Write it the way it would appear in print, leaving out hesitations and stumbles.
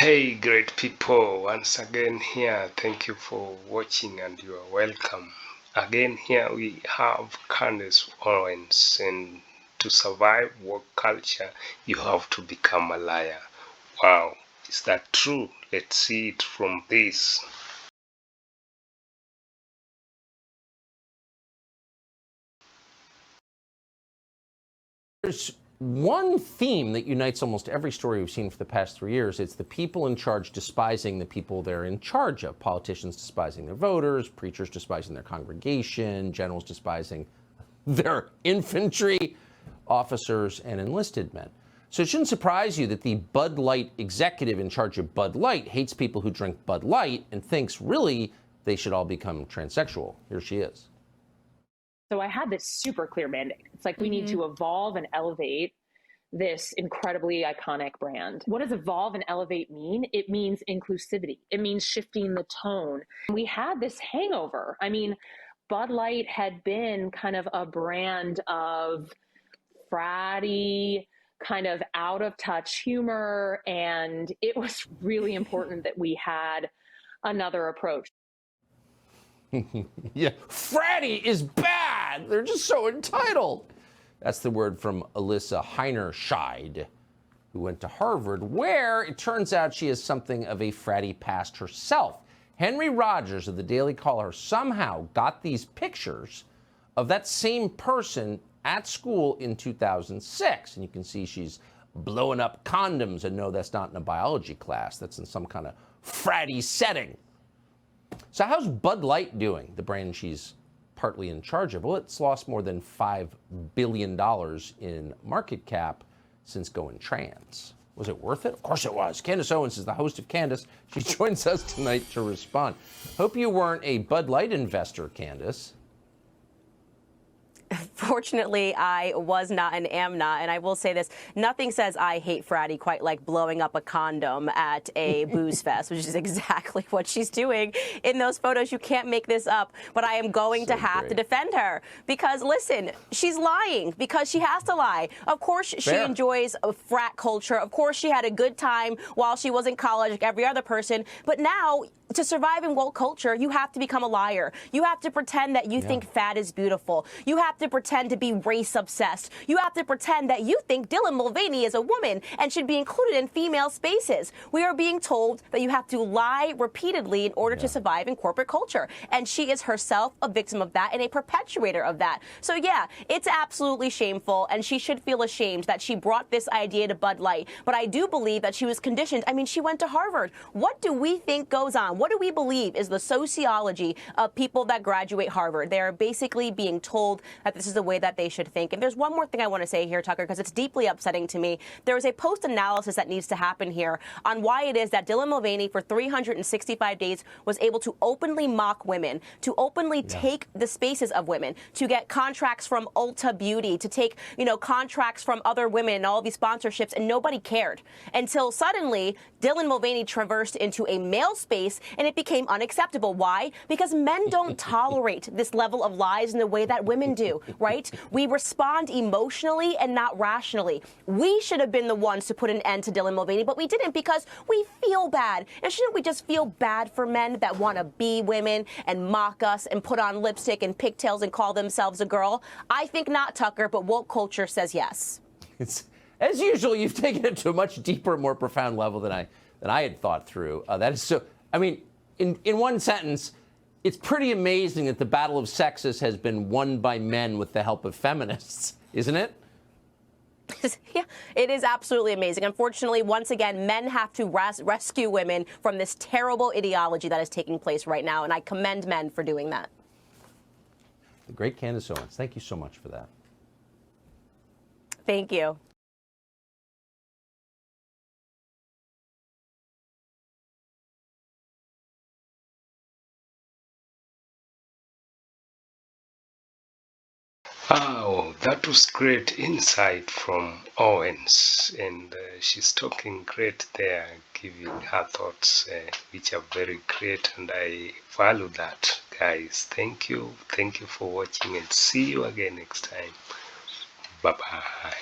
Hey, great people, once again here. Thank you for watching and you are welcome. Again, here we have Candace Owens, and to survive work culture, you have to become a liar. Wow, is that true? Let's see it from this. There's one theme that unites almost every story we've seen for the past 3 years. It's the people in charge despising the people they're in charge of. Politicians despising their voters, preachers despising their congregation, generals despising their infantry, officers, and enlisted men. So it shouldn't surprise you that the Bud Light executive in charge of Bud Light hates people who drink Bud Light and thinks really they should all become transsexual. Here she is. So I had this super clear mandate. It's like we need to evolve and elevate this incredibly iconic brand. What does evolve and elevate mean? It means inclusivity. It means shifting the tone. We had this hangover. I mean, Bud Light had been kind of a brand of fratty, kind of out of touch humor. And it was really important that we had another approach. Yeah, fratty is bad. They're just so entitled. That's the word from Alyssa Heinerscheid, who went to Harvard, where it turns out she has something of a fratty past herself. Henry Rogers of the Daily Caller somehow got these pictures of that same person at school in 2006. And you can see she's blowing up condoms. And no, that's not in a biology class. That's in some kind of fratty setting. So how's Bud Light doing, the brand she's partly in charge of? Well, it's lost more than $5 billion in market cap since going trans. Was it worth it? Of course it was. Candace Owens is the host of Candace. She joins us tonight to respond. Hope you weren't a Bud Light investor, Candace. Fortunately, I was not and am not. And I will say this, nothing says I hate fratty quite like blowing up a condom at a booze fest, which is exactly what she's doing in those photos. You can't make this up. But I am going to have to defend her because, listen, she's lying because she has to lie. Of course, she enjoys a frat culture. Of course, she had a good time while she was in college like every other person. But now, to survive in woke culture, you have to become a liar. You have to pretend that you think fat is beautiful. You have to pretend to be race obsessed. You have to pretend that you think Dylan Mulvaney is a woman and should be included in female spaces. We are being told that you have to lie repeatedly in order to survive in corporate culture. And she is herself a victim of that and a perpetuator of that. So yeah, it's absolutely shameful, and she should feel ashamed that she brought this idea to Bud Light. But I do believe that she was conditioned. I mean, she went to Harvard. What do we think goes on? What do we believe is the sociology of people that graduate Harvard? They are basically being told that this is the way that they should think. And there's one more thing I want to say here, Tucker, because it's deeply upsetting to me. There is a post-analysis that needs to happen here on why it is that Dylan Mulvaney for 365 days was able to openly mock women, to openly take the spaces of women, to get contracts from Ulta Beauty, to take, contracts from other women and all these sponsorships, and nobody cared until suddenly Dylan Mulvaney traversed into a male space and it became unacceptable. Why? Because men don't tolerate this level of lies in the way that women do, right? We respond emotionally and not rationally. We should have been the ones to put an end to Dylan Mulvaney, but we didn't because we feel bad. And shouldn't we just feel bad for men that want to be women and mock us and put on lipstick and pigtails and call themselves a girl? I think not, Tucker, but woke culture says yes. As usual, you've taken it to a much deeper, more profound level than I had thought through. That is so. I mean, in one sentence, it's pretty amazing that the battle of sexes has been won by men with the help of feminists, isn't it? Yeah, it is absolutely amazing. Unfortunately, once again, men have to rescue women from this terrible ideology that is taking place right now, and I commend men for doing that. The great Candace Owens, thank you so much for that. Thank you. Oh, that was great insight from Owens, and she's talking great there, giving her thoughts, which are very great, and I value that, guys. Thank you for watching, and see you again next time. Bye-bye.